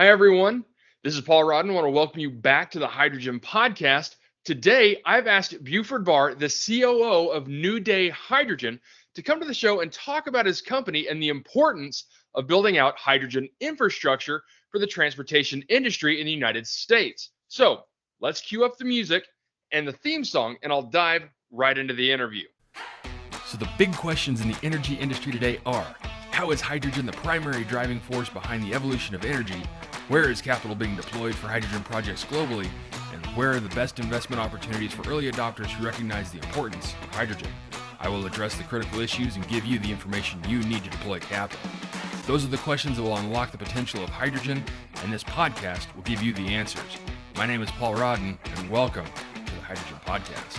Hi, everyone. This is Paul Rodden. I want to welcome you back to the Hydrogen Podcast. Today, I've asked Buford Barr, the COO of New Day Hydrogen, to come to the show and talk about his company and the importance of building out hydrogen infrastructure for the transportation industry in the United States. So let's cue up the music and the theme song, and I'll dive right into the interview. So the big questions in the energy industry today are, how is hydrogen the primary driving force behind the evolution of energy? Where is capital being deployed for hydrogen projects globally? And where are the best investment opportunities for early adopters who recognize the importance of hydrogen? I will address the critical issues and give you the information you need to deploy capital. Those are the questions that will unlock the potential of hydrogen, and this podcast will give you the answers. My name is Paul Rodden, and welcome to the Hydrogen Podcast.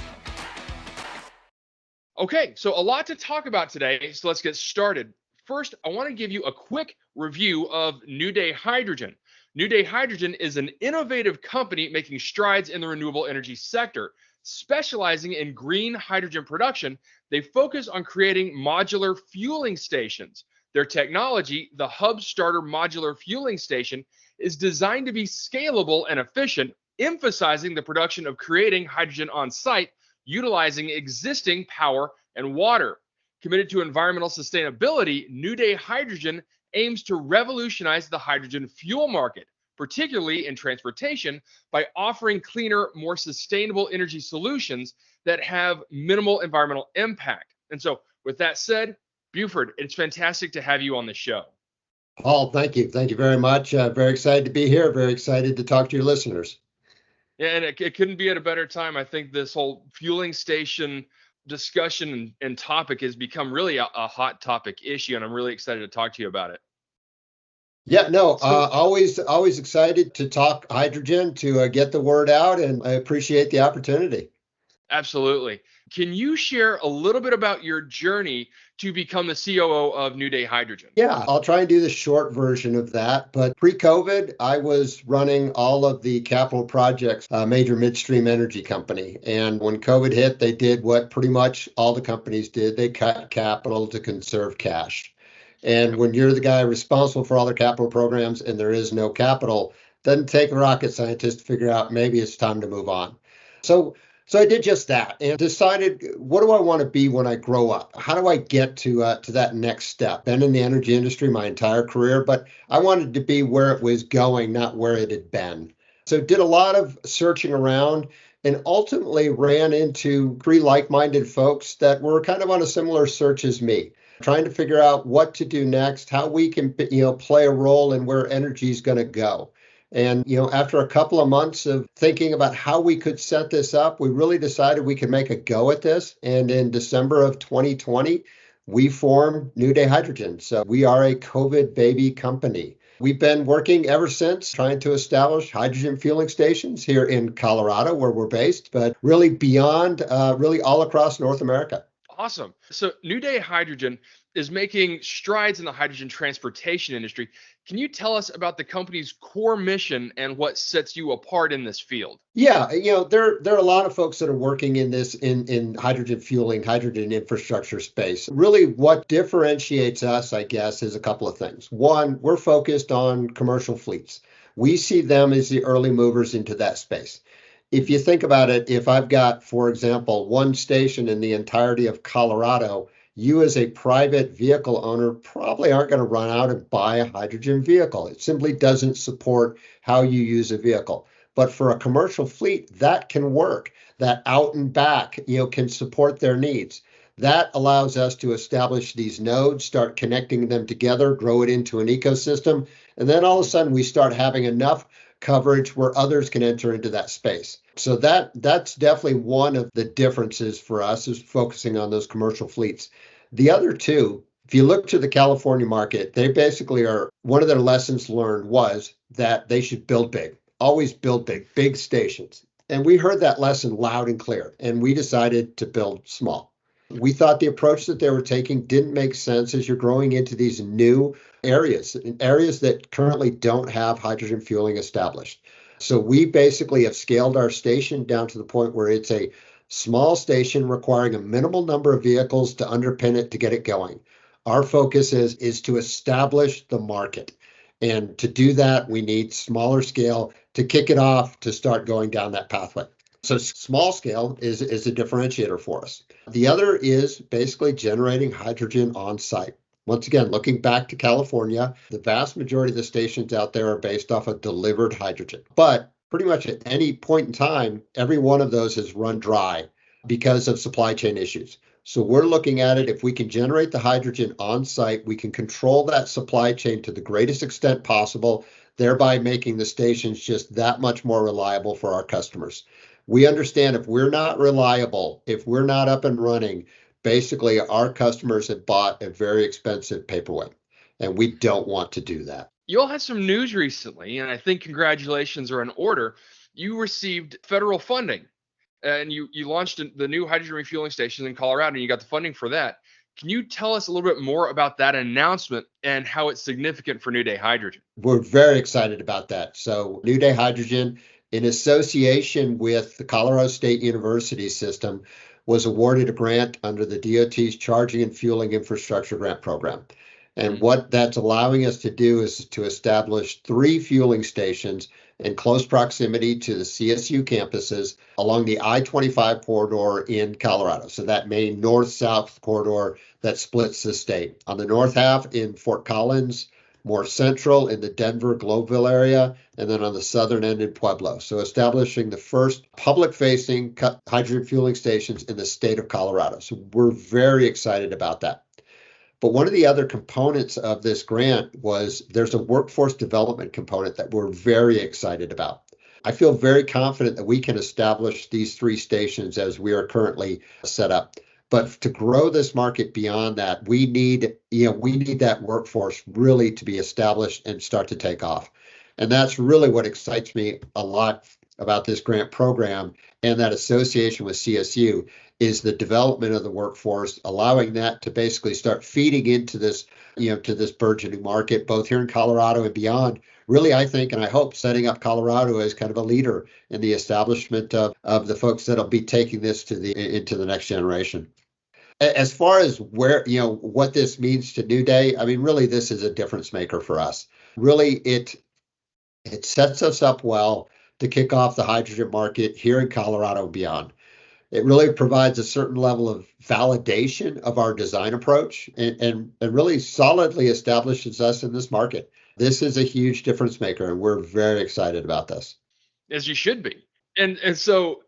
Okay, so a lot to talk about today, so let's get started. First, I want to give you a quick review of New Day Hydrogen. New Day Hydrogen is an innovative company making strides in the renewable energy sector. Specializing in green hydrogen production, they focus on creating modular fueling stations. Their technology, the Hub Starter Modular Fueling Station, is designed to be scalable and efficient, emphasizing the production of creating hydrogen on site, utilizing existing power and water. Committed to environmental sustainability, New Day Hydrogen aims to revolutionize the hydrogen fuel market, particularly in transportation, by offering cleaner, more sustainable energy solutions that have minimal environmental impact. And so, with that said, Buford, it's fantastic to have you on the show. Paul, thank you. Thank you very much. Very excited to be here. Very excited to talk to your listeners. Yeah, and it couldn't be at a better time. I think this whole fueling station discussion and topic has become really a hot topic issue, and I'm really excited to talk to you about it. Yeah, no, always excited to talk hydrogen, to get the word out, and I appreciate the opportunity. Absolutely. Can you share a little bit about your journey to become the COO of New Day Hydrogen? Yeah, I'll try and do the short version of that. But pre-COVID, I was running all of the capital projects, major midstream energy company. And when COVID hit, they did what pretty much all the companies did. They cut capital to conserve cash. And when you're the guy responsible for all their capital programs and there is no capital, it doesn't take a rocket scientist to figure out maybe it's time to move on. So I did just that and decided, what do I want to be when I grow up? How do I get to that next step? Been in the energy industry my entire career, but I wanted to be where it was going, not where it had been. So did a lot of searching around and ultimately ran into three like-minded folks that were kind of on a similar search as me, trying to figure out what to do next, how we can, play a role in where energy is going to go. And, after a couple of months of thinking about how we could set this up, we really decided we could make a go at this. And in December of 2020, we formed New Day Hydrogen. So we are a COVID baby company. We've been working ever since trying to establish hydrogen fueling stations here in Colorado, where we're based, but really beyond, really all across North America. Awesome. So New Day Hydrogen is making strides in the hydrogen transportation industry. Can you tell us about the company's core mission and what sets you apart in this field? Yeah, there are a lot of folks that are working in this in hydrogen fueling, hydrogen infrastructure space. Really, what differentiates us, I guess, is a couple of things. One, we're focused on commercial fleets. We see them as the early movers into that space. If you think about it, if I've got, for example, one station in the entirety of Colorado, you as a private vehicle owner probably aren't going to run out and buy a hydrogen vehicle. It simply doesn't support how you use a vehicle. But for a commercial fleet, that can work. That out and back, can support their needs. That allows us to establish these nodes, start connecting them together, grow it into an ecosystem, and then all of a sudden we start having enough coverage where others can enter into that space. So that's definitely one of the differences for us, is focusing on those commercial fleets. The other two, if you look to the California market, they basically are, one of their lessons learned was that they should build big, always build big stations. And we heard that lesson loud and clear, and we decided to build small. We thought the approach that they were taking didn't make sense as you're growing into these new areas that currently don't have hydrogen fueling established. So we basically have scaled our station down to the point where it's a small station requiring a minimal number of vehicles to underpin it to get it going. Our focus is to establish the market. And to do that, we need smaller scale to kick it off to start going down that pathway. So small scale is a differentiator for us. The other is basically generating hydrogen on site. Once again, looking back to California, the vast majority of the stations out there are based off of delivered hydrogen. But pretty much at any point in time, every one of those has run dry because of supply chain issues. So we're looking at it, if we can generate the hydrogen on site, we can control that supply chain to the greatest extent possible, thereby making the stations just that much more reliable for our customers. We understand if we're not reliable, if we're not up and running, basically our customers have bought a very expensive paperweight, and we don't want to do that. You all had some news recently, and I think congratulations are in order. You received federal funding, and you launched the new hydrogen refueling station in Colorado, and you got the funding for that. Can you tell us a little bit more about that announcement and how it's significant for New Day Hydrogen? We're very excited about that. So New Day Hydrogen, in association with the Colorado State University system, was awarded a grant under the DOT's Charging and Fueling Infrastructure Grant Program. And what that's allowing us to do is to establish 3 fueling stations in close proximity to the CSU campuses along the I-25 corridor in Colorado. So that main north-south corridor that splits the state. On the north half in Fort Collins, more central in the Denver-Globeville area, and then on the southern end in Pueblo. So establishing the first public-facing hydrogen fueling stations in the state of Colorado. So we're very excited about that. But one of the other components of this grant was there's a workforce development component that we're very excited about. I feel very confident that we can establish these 3 stations as we are currently set up. But to grow this market beyond that, we need that workforce really to be established and start to take off. And that's really what excites me a lot about this grant program and that association with CSU is the development of the workforce, allowing that to basically start feeding into this, to this burgeoning market, both here in Colorado and beyond. Really, I think, and I hope, setting up Colorado as kind of a leader in the establishment of the folks that'll be taking this into the next generation. As far as what this means to New Day, I mean, really, this is a difference maker for us. Really, it sets us up well to kick off the hydrogen market here in Colorado and beyond. It really provides a certain level of validation of our design approach and really solidly establishes us in this market. This is a huge difference maker, and we're very excited about this. As you should be. And so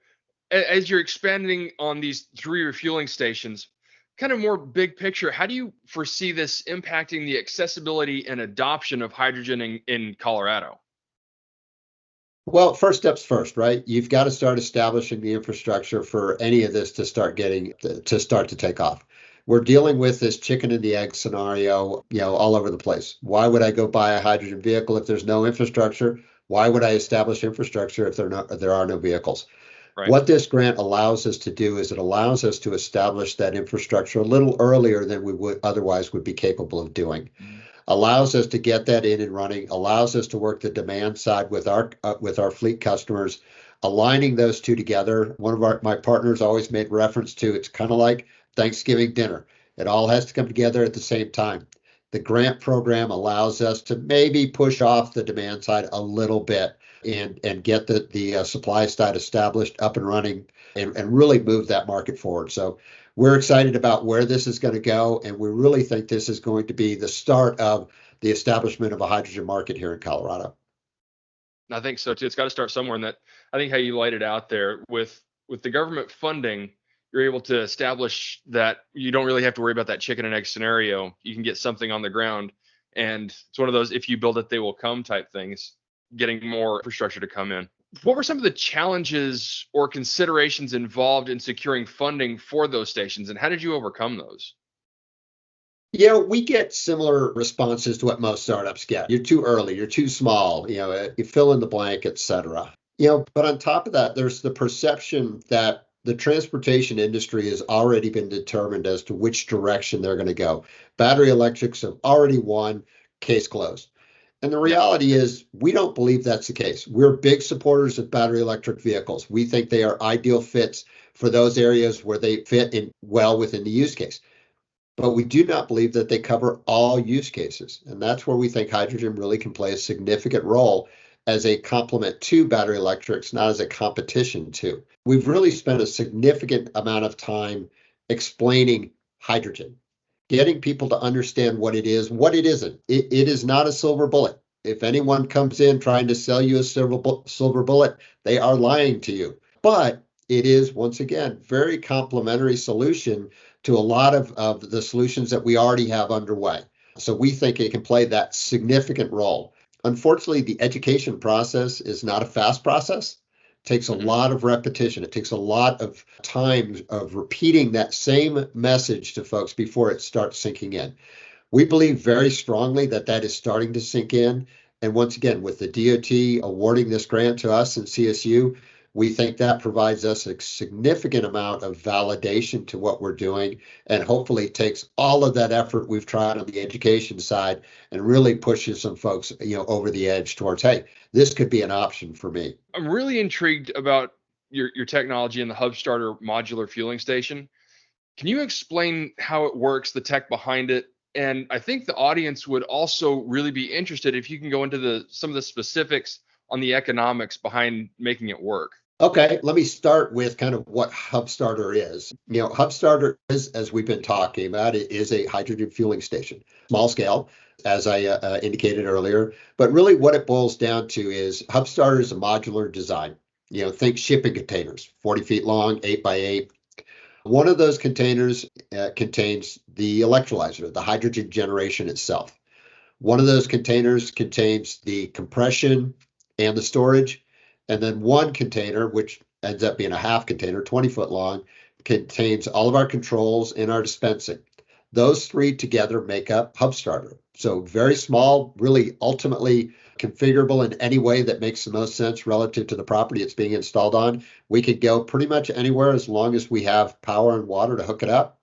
as you're expanding on these 3 refueling stations, kind of more big picture, how do you foresee this impacting the accessibility and adoption of hydrogen in Colorado? Well, first steps first, right? You've got to start establishing the infrastructure for any of this to start to take off. We're dealing with this chicken and the egg scenario, all over the place. Why would I go buy a hydrogen vehicle if there's no infrastructure? Why would I establish infrastructure if there are no vehicles? Right. What this grant allows us to do is it allows us to establish that infrastructure a little earlier than we would otherwise be capable of doing. Allows us to get that in and running, allows us to work the demand side with our fleet customers, aligning those 2 together. One of my partners always made reference to, it's kind of like Thanksgiving dinner. It all has to come together at the same time. The grant program allows us to maybe push off the demand side a little bit and get the supply side established, up and running, and really move that market forward. So we're excited about where this is going to go, and we really think this is going to be the start of the establishment of a hydrogen market here in Colorado. I think so too. It's got to start somewhere. And that, I think how you laid it out there with the government funding, you're able to establish that you don't really have to worry about that chicken and egg scenario. You can get something on the ground, and it's one of those, if you build it, they will come type things, getting more infrastructure to come in. What were some of the challenges or considerations involved in securing funding for those stations, and how did you overcome those? We get similar responses to what most startups get. You're too early, you're too small, you fill in the blank, et cetera. But on top of that, there's the perception that the transportation industry has already been determined as to which direction they're going to go. Battery electrics have already won, case closed. And the reality is, we don't believe that's the case. We're big supporters of battery electric vehicles. We think they are ideal fits for those areas where they fit in well within the use case. but we do not believe that they cover all use cases. And that's where we think hydrogen really can play a significant role as a complement to battery electrics, not as a competition to. We've really spent a significant amount of time explaining hydrogen, getting people to understand what it is, what it isn't. It is not a silver bullet. If anyone comes in trying to sell you a silver bullet, they are lying to you. But it is, once again, very complementary solution to a lot of the solutions that we already have underway. So we think it can play that significant role. Unfortunately, the education process is not a fast process. It takes a lot of repetition. It takes a lot of time of repeating that same message to folks before it starts sinking in. We believe very strongly that that is starting to sink in. And once again, with the DOT awarding this grant to us and CSU, we think that provides us a significant amount of validation to what we're doing, and hopefully takes all of that effort we've tried on the education side and really pushes some folks, over the edge towards, hey, this could be an option for me. I'm really intrigued about your technology and the hub starter modular fueling station. Can you explain how it works, the tech behind it? And I think the audience would also really be interested if you can go into some of the specifics on the economics behind making it work. Okay, let me start with kind of what Hub Starter is. Hub Starter is, as we've been talking about, it is a hydrogen fueling station, small scale, as I indicated earlier. But really what it boils down to is Hub Starter is a modular design. Think shipping containers, 40 feet long, 8 by 8. One of those containers contains the electrolyzer, the hydrogen generation itself. One of those containers contains the compression and the storage. And then one container, which ends up being a half container, 20 foot long, contains all of our controls and our dispensing. Those three together make up Hub Starter. So very small, really ultimately configurable in any way that makes the most sense relative to the property it's being installed on. We could go pretty much anywhere as long as we have power and water to hook it up.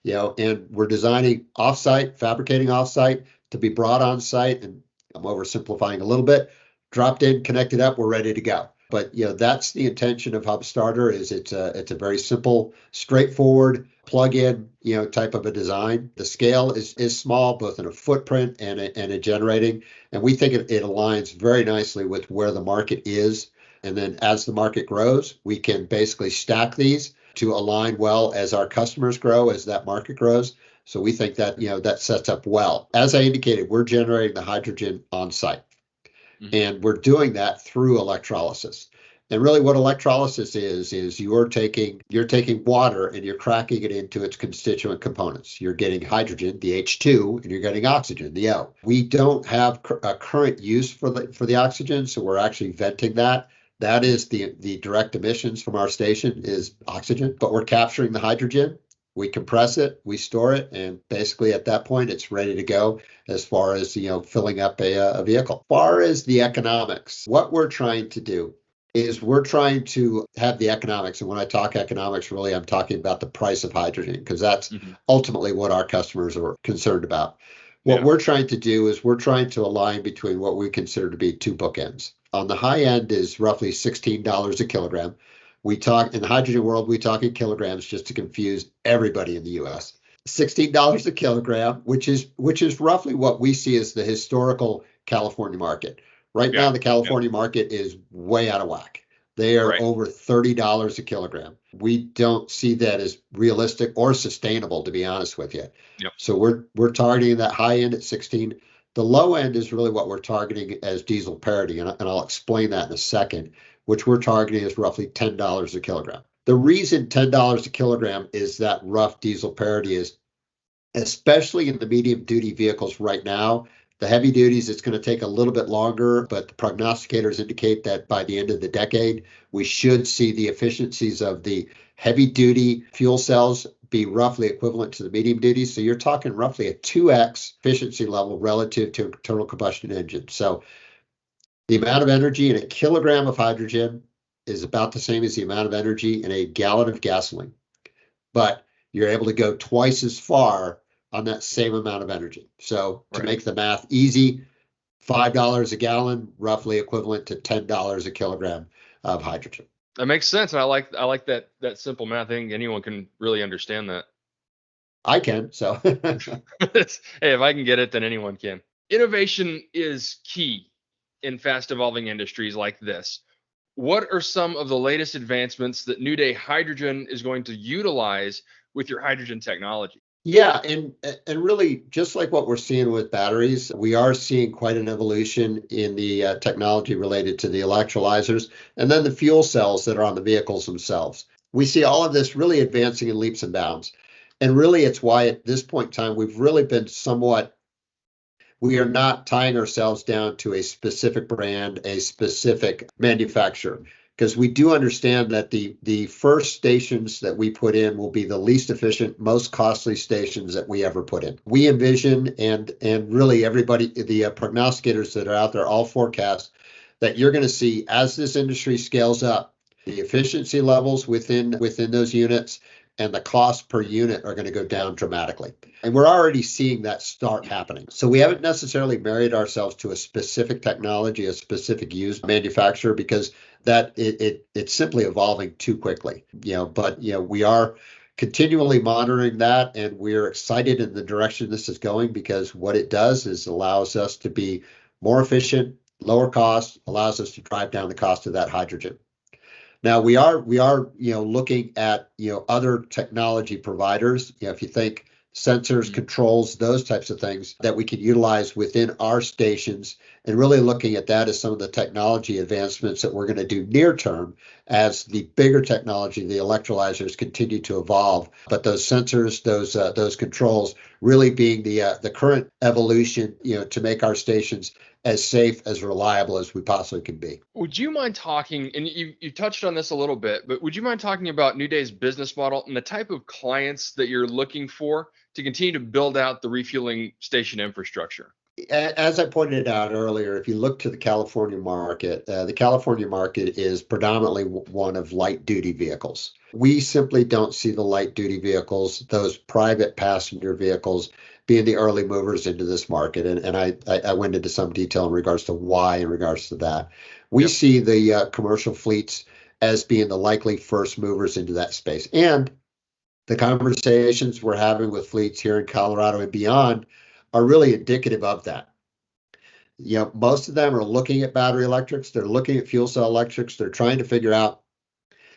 And we're designing offsite, fabricating offsite to be brought on site. And I'm oversimplifying a little bit. Dropped in, connected up, we're ready to go. But that's the intention of Hub Starter. Is it's a very simple, straightforward plug-in type of a design. The scale is small, both in a footprint and a generating, and we think it aligns very nicely with where the market is. And then as the market grows, we can basically stack these to align well as our customers grow, as that market grows. So we think that that sets up well. As I indicated, we're generating the hydrogen on site. And we're doing that through electrolysis. And really what electrolysis is you're taking water and you're cracking it into its constituent components. You're getting hydrogen, the H2, and you're getting oxygen, the O. We don't have a current use for the oxygen, so we're actually venting that. That is the direct emissions from our station is oxygen, but we're capturing the hydrogen. We compress it, we store it, and basically at that point, it's ready to go as far as, filling up a vehicle. As far as the economics, what we're trying to do is we're trying to have the economics. And when I talk economics, really, I'm talking about the price of hydrogen, because that's ultimately what our customers are concerned about. What we're trying to do is we're trying to align between what we consider to be two bookends. On the high end is roughly $16 a kilogram. We talk in the hydrogen world, we talk in kilograms just to confuse everybody in the US. $16 a kilogram, which is roughly what we see as the historical California market. Right now, the California market is way out of whack. They are over $30 a kilogram. We don't see that as realistic or sustainable, to be honest with you. So we're targeting that high end at 16. The low end is really what we're targeting as diesel parity, and I'll explain that in a second, which we're targeting is roughly $10 a kilogram. The reason $10 a kilogram is that rough diesel parity is, especially in the medium duty vehicles right now, the heavy duties, it's going to take a little bit longer, but the prognosticators indicate that by the end of the decade, we should see the efficiencies of the heavy duty fuel cells be roughly equivalent to the medium duty. So you're talking roughly a 2x efficiency level relative to internal combustion engine. So the amount of energy in a kilogram of hydrogen is about the same as the amount of energy in a gallon of gasoline. But you're able to go twice as far on that same amount of energy. So to make the math easy, $5 a gallon, roughly equivalent to $10 a kilogram of hydrogen. That makes sense. And I like that simple math. I think anyone can really understand that. I can. So Hey, if I can get it, then anyone can. Innovation is key in fast evolving industries like this. What are some of the latest advancements that New Day Hydrogen is going to utilize with your hydrogen technology? yeah, and really, just like what we're seeing with batteries, we are seeing quite an evolution in the technology related to the electrolyzers and then the fuel cells that are on the vehicles themselves. We see all of this really advancing in leaps and bounds. And really, it's why at this point in time, we've really been somewhat, we are not tying ourselves down to a specific brand, a specific manufacturer, because we do understand that the first stations that we put in will be the least efficient, most costly stations that we ever put in. We envision, and really everybody, the prognosticators that are out there, all forecast that you're going to see as this industry scales up, the efficiency levels within those units and the cost per unit are going to go down dramatically. And we're already seeing that start happening. So we haven't necessarily married ourselves to a specific technology, a specific use manufacturer, because that it's simply evolving too quickly. But we are continually monitoring that, and we're excited in the direction this is going, because what it does is allows us to be more efficient, lower cost, allows us to drive down the cost of that hydrogen. Now we are looking at other technology providers. If you think sensors, controls, those types of things that we can utilize within our stations, and really looking at that as some of the technology advancements that we're going to do near term as the bigger technology, the electrolyzers, continue to evolve. But those sensors, those controls, really being the current evolution, to make our stations as safe, as reliable as we possibly can be. Would you mind talking, and you touched on this a little bit, but would you mind talking about New Day's business model and the type of clients that you're looking for to continue to build out the refueling station infrastructure? As I pointed out earlier, if you look to the California market is predominantly one of light duty vehicles. We simply don't see the light duty vehicles, those private passenger vehicles, being the early movers into this market. And I went into some detail in regards to why, in regards to that. We see the commercial fleets as being the likely first movers into that space. And the conversations we're having with fleets here in Colorado and beyond are really indicative of that. Most of them are looking at battery electrics. They're looking at fuel cell electrics. They're trying to figure out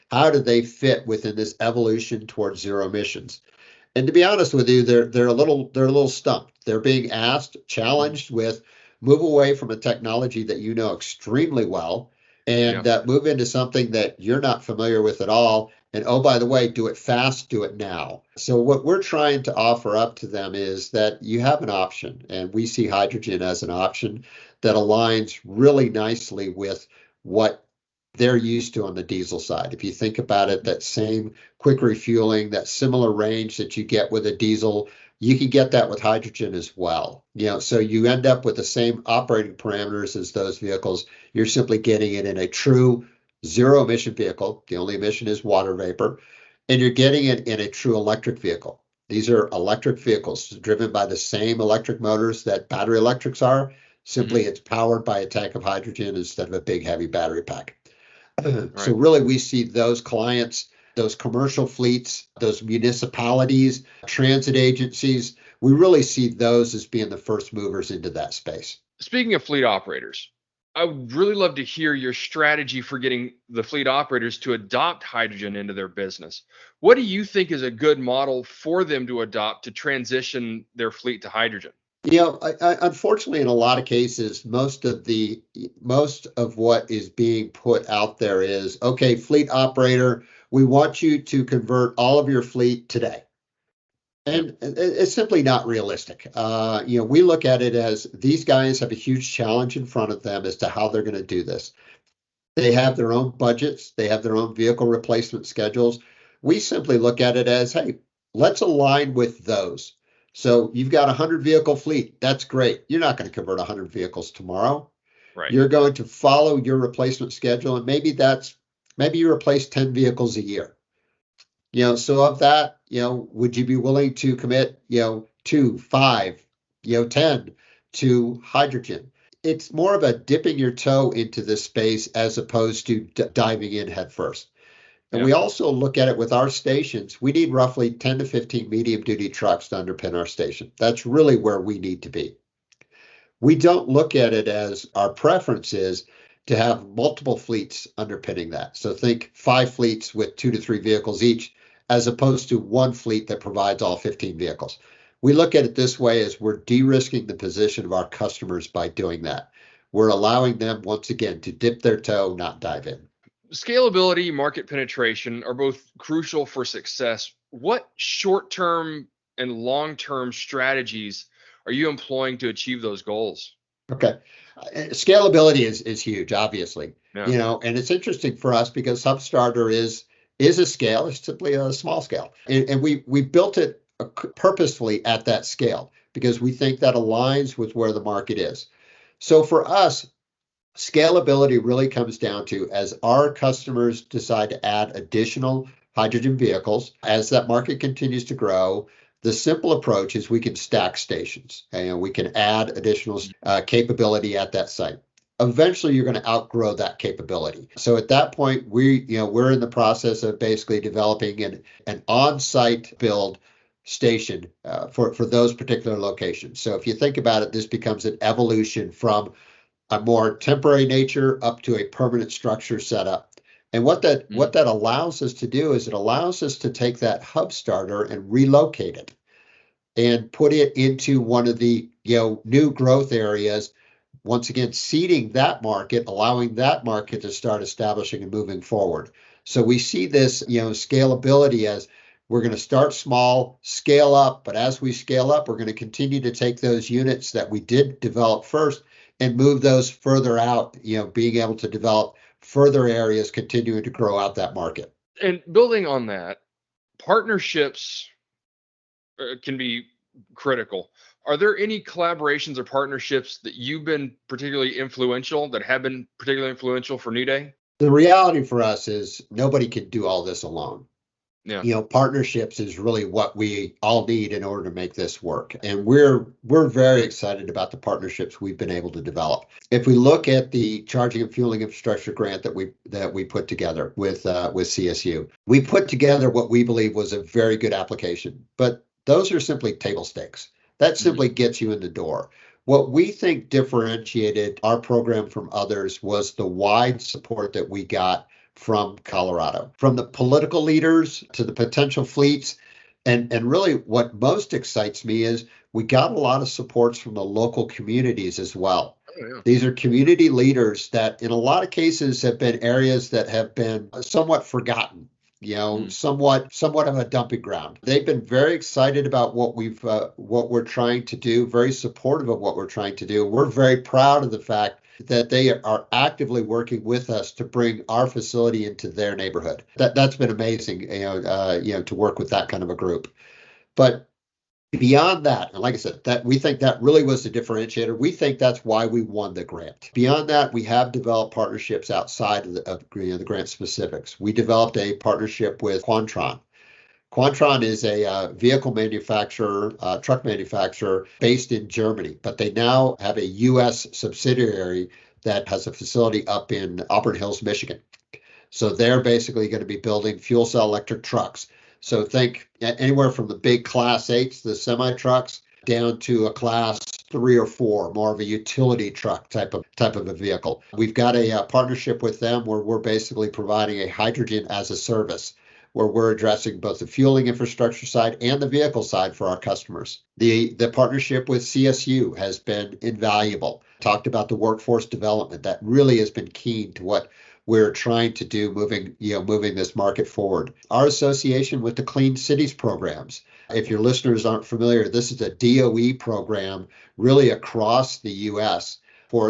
how do they fit within this evolution towards zero emissions. And to be honest with you, they're a little stumped. They're being asked, challenged with move away from a technology that you know extremely well and move into something that you're not familiar with at all. And oh, by the way, do it fast, do it now. So what we're trying to offer up to them is that you have an option, and we see hydrogen as an option that aligns really nicely with what they're used to on the diesel side. If you think about it, that same quick refueling, that similar range that you get with a diesel, you can get that with hydrogen as well. So you end up with the same operating parameters as those vehicles. You're simply getting it in a true zero emission vehicle. The only emission is water vapor, and you're getting it in a true electric vehicle. These are electric vehicles driven by the same electric motors that battery electrics are. Simply it's powered by a tank of hydrogen instead of a big heavy battery pack. So really, we see those clients, those commercial fleets, those municipalities, transit agencies, we really see those as being the first movers into that space. Speaking of fleet operators, I would really love to hear your strategy for getting the fleet operators to adopt hydrogen into their business. What do you think is a good model for them to adopt to transition their fleet to hydrogen? Unfortunately, in a lot of cases, most of what is being put out there is, okay, fleet operator, we want you to convert all of your fleet today. And it's simply not realistic. We look at it as these guys have a huge challenge in front of them as to how they're going to do this. They have their own budgets. They have their own vehicle replacement schedules. We simply look at it as, hey, let's align with those. So you've got a 100 vehicle fleet. That's great. You're not going to convert 100 vehicles tomorrow. Right. You're going to follow your replacement schedule, and maybe you replace 10 vehicles a year. So of that, would you be willing to commit, 2, 5, 10 to hydrogen? It's more of a dipping your toe into this space as opposed to diving in head first. And Yeah. we also look at it with our stations. We need roughly 10 to 15 medium duty trucks to underpin our station. That's really where we need to be. We don't look at it as our preference is to have multiple fleets underpinning that. So think 5 fleets with 2 to 3 vehicles each, as opposed to one fleet that provides all 15 vehicles. We look at it this way as we're de-risking the position of our customers by doing that. We're allowing them, once again, to dip their toe, not dive in. Scalability, market penetration are both crucial for success. What short-term and long-term strategies are you employing to achieve those goals? Okay. Scalability is huge, obviously. Yeah. And it's interesting for us because Substarter is a scale. It's simply a small scale. And we built it purposefully at that scale because we think that aligns with where the market is. So for us, scalability really comes down to as our customers decide to add additional hydrogen vehicles, as that market continues to grow, the simple approach is we can stack stations and we can add additional capability at that site. Eventually, you're going to outgrow that capability. So at that point, we're in the process of basically developing an on-site build station for those particular locations. So if you think about it, this becomes an evolution from a more temporary nature up to a permanent structure setup. And what that allows us to do is it allows us to take that hub starter and relocate it and put it into one of the new growth areas. Once again, seeding that market, allowing that market to start establishing and moving forward. So we see this scalability as we're going to start small, scale up, but as we scale up, we're going to continue to take those units that we did develop first and move those further out, being able to develop further areas, continuing to grow out that market. And building on that, partnerships can be critical. Are there any collaborations or partnerships that you've been particularly influential, that have been particularly influential for New Day? The reality for us is nobody can do all this alone. Yeah. Partnerships is really what we all need in order to make this work. And we're very excited about the partnerships we've been able to develop. If we look at the charging and fueling infrastructure grant that we put together with CSU, we put together what we believe was a very good application, but those are simply table stakes. That simply gets you in the door. What we think differentiated our program from others was the wide support that we got from Colorado, from the political leaders to the potential fleets. And really what most excites me is we got a lot of supports from the local communities as well. Oh, yeah. These are community leaders that in a lot of cases have been areas that have been somewhat forgotten, somewhat of a dumping ground. They've been very excited about what we're trying to do, very supportive of what we're trying to do. We're very proud of the fact that they are actively working with us to bring our facility into their neighborhood. That's been amazing, to work with that kind of a group. But beyond that, and like I said, that we think that really was the differentiator. We think that's why we won the grant. Beyond that, we have developed partnerships outside of the grant specifics. We developed a partnership with Quantron. Quantron is a vehicle manufacturer, truck manufacturer based in Germany, but they now have a U.S. subsidiary that has a facility up in Auburn Hills, Michigan. So they're basically going to be building fuel cell electric trucks. So think anywhere from the big Class 8s, the semi trucks, down to a Class 3 or 4, more of a utility truck type of a vehicle. We've got a partnership with them where we're basically providing a hydrogen as a service, where we're addressing both the fueling infrastructure side and the vehicle side for our customers. The partnership with CSU has been invaluable. Talked about the workforce development. That really has been key to what we're trying to do, moving this market forward. Our association with the Clean Cities programs. If your listeners aren't familiar, this is a DOE program really across the U.S.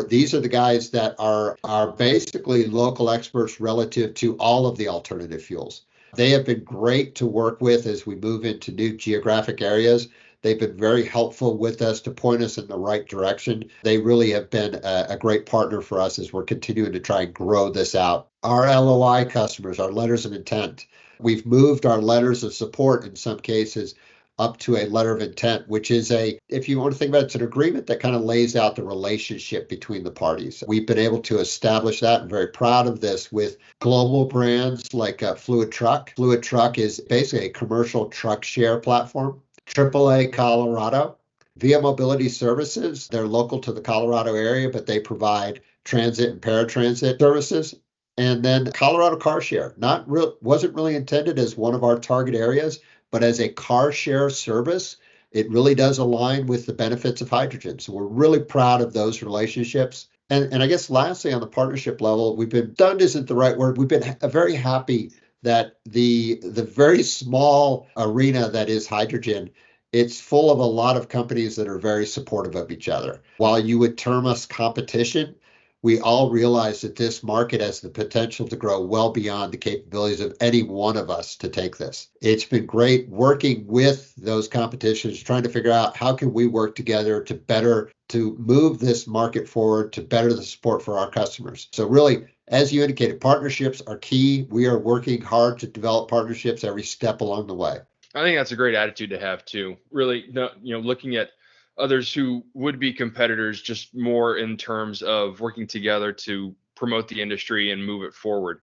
These are the guys that are basically local experts relative to all of the alternative fuels. They have been great to work with as we move into new geographic areas. They've been very helpful with us to point us in the right direction. They really have been a great partner for us as we're continuing to try and grow this out. Our LOI customers, our letters of intent, we've moved our letters of support in some cases up to a letter of intent, which is if you want to think about it, it's an agreement that kind of lays out the relationship between the parties. We've been able to establish that and very proud of this with global brands like Fluid Truck. Fluid Truck is basically a commercial truck share platform. AAA Colorado, Via Mobility Services, they're local to the Colorado area, but they provide transit and paratransit services. And then Colorado Car Share, wasn't really intended as one of our target areas, but as a car share service, it really does align with the benefits of hydrogen. So we're really proud of those relationships. And I guess lastly, on the partnership level, stunned isn't the right word. We've been very happy that the very small arena that is hydrogen, it's full of a lot of companies that are very supportive of each other. While you would term us competition, we all realize that this market has the potential to grow well beyond the capabilities of any one of us to take this. It's been great working with those competitions, trying to figure out how can we work together to move this market forward, to better the support for our customers. So really, as you indicated, partnerships are key. We are working hard to develop partnerships every step along the way. I think that's a great attitude to have too. Really, looking at others who would be competitors, just more in terms of working together to promote the industry and move it forward.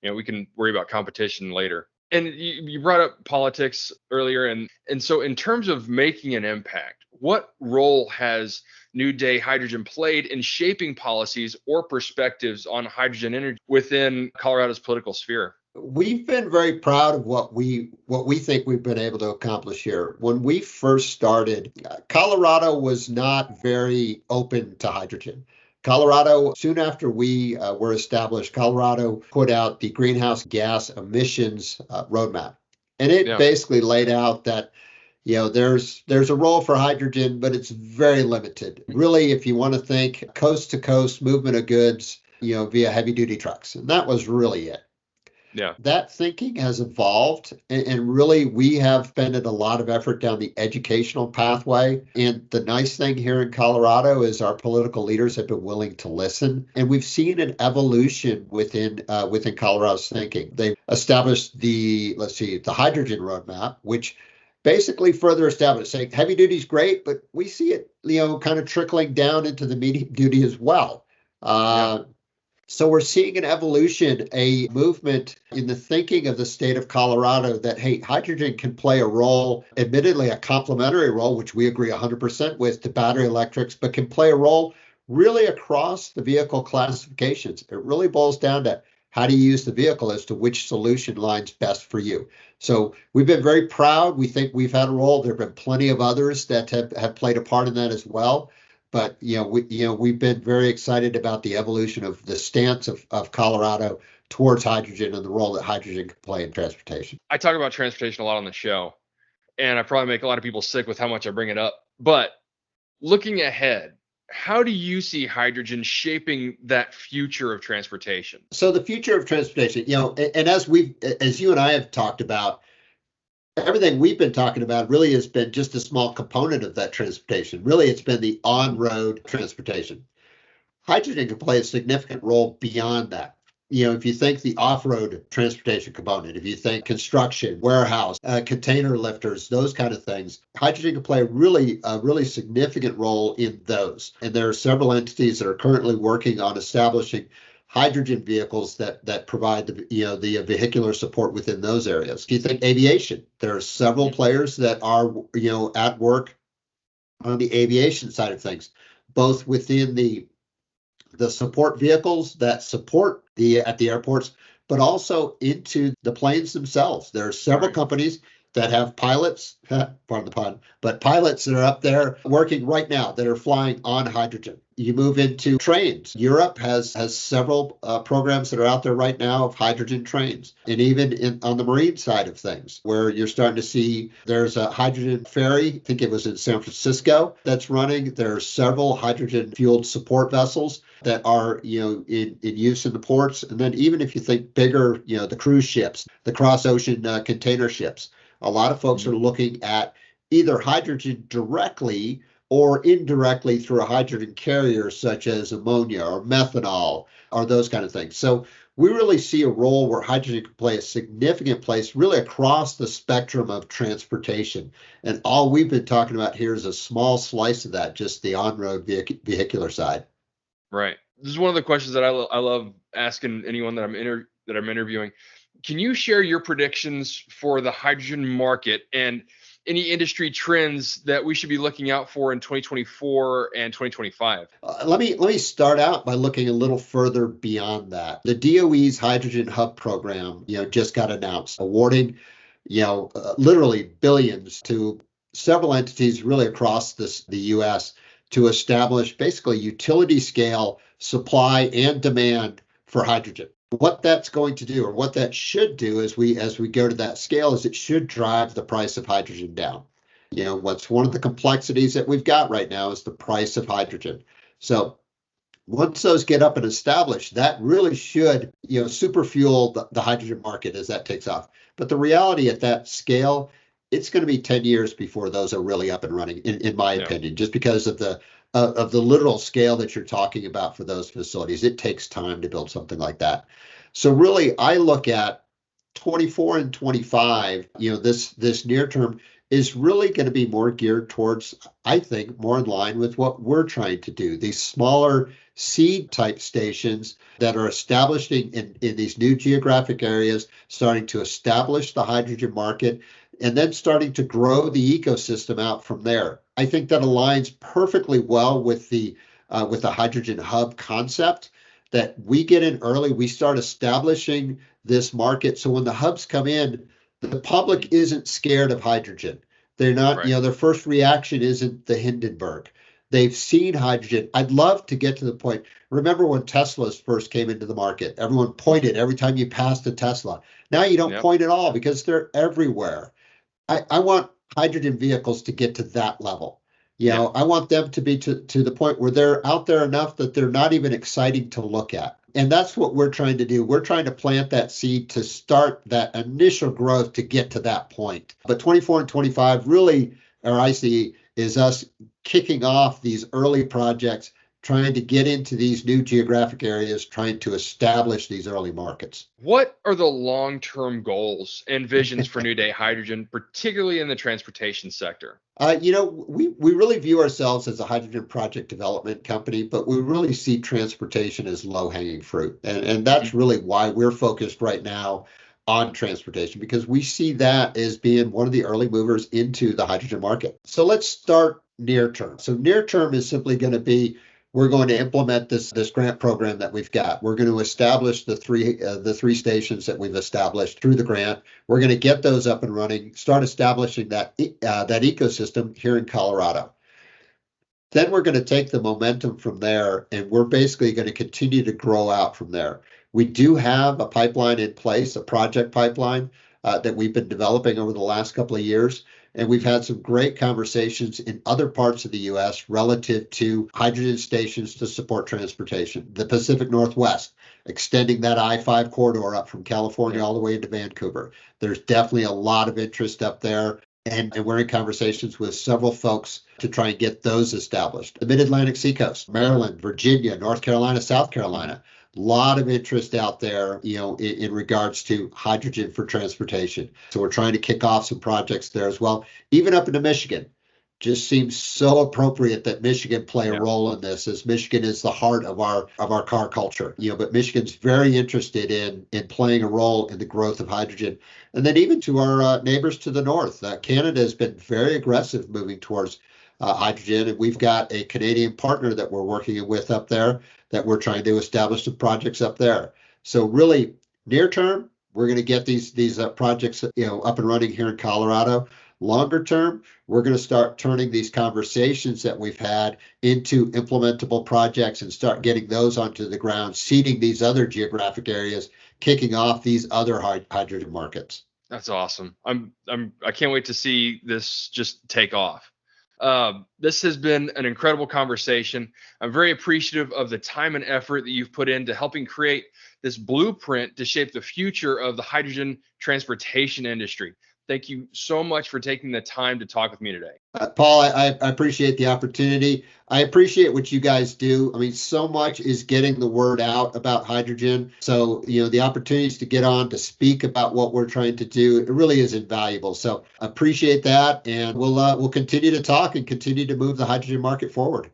We can worry about competition later. And you brought up politics earlier. And so in terms of making an impact, what role has New Day Hydrogen played in shaping policies or perspectives on hydrogen energy within Colorado's political sphere? We've been very proud of what we think we've been able to accomplish here. When we first started, Colorado was not very open to hydrogen. Colorado, soon after we were established, Colorado put out the greenhouse gas emissions roadmap. And it basically laid out that there's a role for hydrogen, but it's very limited. Really, if you want to think coast to coast movement of goods, via heavy duty trucks. And that was really it. Yeah. That thinking has evolved, and really we have spent a lot of effort down the educational pathway. And the nice thing here in Colorado is our political leaders have been willing to listen, and we've seen an evolution within Colorado's thinking. They established the hydrogen roadmap, which basically further established saying heavy duty is great, but we see it kind of trickling down into the medium duty as well. So we're seeing an evolution, a movement in the thinking of the state of Colorado that, hey, hydrogen can play a role, admittedly a complementary role, which we agree 100% with, to battery electrics, but can play a role really across the vehicle classifications. It really boils down to how do you use the vehicle as to which solution line's best for you. So we've been very proud. We think we've had a role. There have been plenty of others that have played a part in that as well. But we've been very excited about the evolution of the stance of Colorado towards hydrogen and the role that hydrogen can play in transportation. I talk about transportation a lot on the show, and I probably make a lot of people sick with how much I bring it up. But looking ahead, how do you see hydrogen shaping that future of transportation? So the future of transportation, and as you and I have talked about, everything we've been talking about really has been just a small component of that transportation. Really, it's been the on-road transportation. Hydrogen can play a significant role beyond that. If you think the off-road transportation component, if you think construction, warehouse, container lifters, those kind of things, hydrogen can play a really significant role in those. And there are several entities that are currently working on establishing hydrogen vehicles that provide the vehicular support within those areas. If you think aviation, there are several players that are at work on the aviation side of things, both within the support vehicles that support at the airports, but also into the planes themselves. There are several companies that have pilots, pardon the pun, but pilots that are up there working right now that are flying on hydrogen. You move into trains. Europe has several programs that are out there right now of hydrogen trains. And even on the marine side of things, where you're starting to see there's a hydrogen ferry, I think it was in San Francisco, that's running. There are several hydrogen fueled support vessels that are in use in the ports. And then even if you think bigger, the cruise ships, the cross-ocean container ships, a lot of folks are looking at either hydrogen directly or indirectly through a hydrogen carrier such as ammonia or methanol or those kind of things. So we really see a role where hydrogen can play a significant place really across the spectrum of transportation. And all we've been talking about here is a small slice of that, just the on-road vehicular side. Right. This is one of the questions that I love asking anyone that I'm interviewing. Can you share your predictions for the hydrogen market and any industry trends that we should be looking out for in 2024 and 2025? Let me start out by looking a little further beyond that. The DOE's Hydrogen Hub program, just got announced, awarding, literally billions to several entities really across the U.S. to establish basically utility scale supply and demand for hydrogen. What that's going to do, or what that should do as we go to that scale, is it should drive the price of hydrogen down. What's one of the complexities that we've got right now is the price of hydrogen. So once those get up and established, that really should, super fuel the hydrogen market as that takes off. But the reality at that scale, it's going to be 10 years before those are really up and running, in my opinion, just because of the literal scale that you're talking about for those facilities. It takes time to build something like that. So really, I look at 24 and 25, this near term is really going to be more geared towards, I think, more in line with what we're trying to do. These smaller seed type stations that are establishing in these new geographic areas, starting to establish the hydrogen market, and then starting to grow the ecosystem out from there. I think that aligns perfectly well with the hydrogen hub concept, that we get in early, we start establishing this market. So when the hubs come in, the public isn't scared of hydrogen. They're not, right. Their first reaction isn't the Hindenburg. They've seen hydrogen. I'd love to get to the point. Remember when Teslas first came into the market? Everyone pointed every time you passed a Tesla. Now you don't point at all because they're everywhere. I want hydrogen vehicles to get to that level. I want them to be to the point where they're out there enough that they're not even exciting to look at. And that's what we're trying to do. We're trying to plant that seed to start that initial growth to get to that point. But 24 and 25 really, or I see, is us kicking off these early projects, trying to get into these new geographic areas, trying to establish these early markets. What are the long-term goals and visions for New Day Hydrogen, particularly in the transportation sector? We really view ourselves as a hydrogen project development company, but we really see transportation as low-hanging fruit. And that's really why we're focused right now on transportation, because we see that as being one of the early movers into the hydrogen market. So let's start near term. So near term is simply going to be, we're going to implement this grant program that we've got. We're going to establish the three stations that we've established through the grant. We're going to get those up and running, start establishing that ecosystem here in Colorado. Then we're going to take the momentum from there, and we're basically going to continue to grow out from there. We do have a pipeline in place, a project pipeline that we've been developing over the last couple of years. And we've had some great conversations in other parts of the U.S. relative to hydrogen stations to support transportation. The Pacific Northwest, extending that I-5 corridor up from California all the way into Vancouver. There's definitely a lot of interest up there. And we're in conversations with several folks to try and get those established. The Mid-Atlantic Seacoast, Maryland, Virginia, North Carolina, South Carolina. A lot of interest out there, in regards to hydrogen for transportation. So we're trying to kick off some projects there as well. Even up into Michigan, just seems so appropriate that Michigan play a role in this, as Michigan is the heart of our car culture. But Michigan's very interested in playing a role in the growth of hydrogen. And then even to our neighbors to the north, Canada has been very aggressive moving towards hydrogen, and we've got a Canadian partner that we're working with up there, that we're trying to establish some projects up there. So really, near term, we're going to get these projects up and running here in Colorado. Longer term, we're going to start turning these conversations that we've had into implementable projects and start getting those onto the ground, seeding these other geographic areas, kicking off these other hydrogen markets. That's awesome. I can't wait to see this just take off. This has been an incredible conversation. I'm very appreciative of the time and effort that you've put into helping create this blueprint to shape the future of the hydrogen transportation industry. Thank you so much for taking the time to talk with me today. Paul, I appreciate the opportunity. I appreciate what you guys do. I mean, so much is getting the word out about hydrogen. So, the opportunities to get on to speak about what we're trying to do, it really is invaluable. So appreciate that. And we'll continue to talk and continue to move the hydrogen market forward.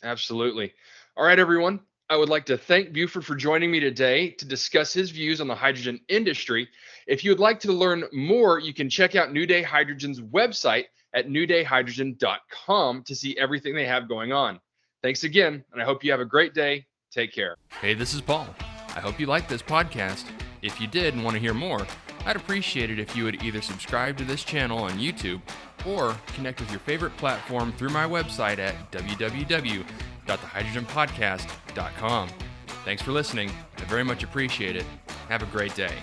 Absolutely. All right, everyone. I would like to thank Buford for joining me today to discuss his views on the hydrogen industry. If you would like to learn more, you can check out New Day Hydrogen's website at newdayhydrogen.com to see everything they have going on. Thanks again, and I hope you have a great day. Take care. Hey, this is Paul. I hope you liked this podcast. If you did and want to hear more, I'd appreciate it if you would either subscribe to this channel on YouTube or connect with your favorite platform through my website at www.thehydrogenpodcast.com. Thanks for listening. I very much appreciate it. Have a great day.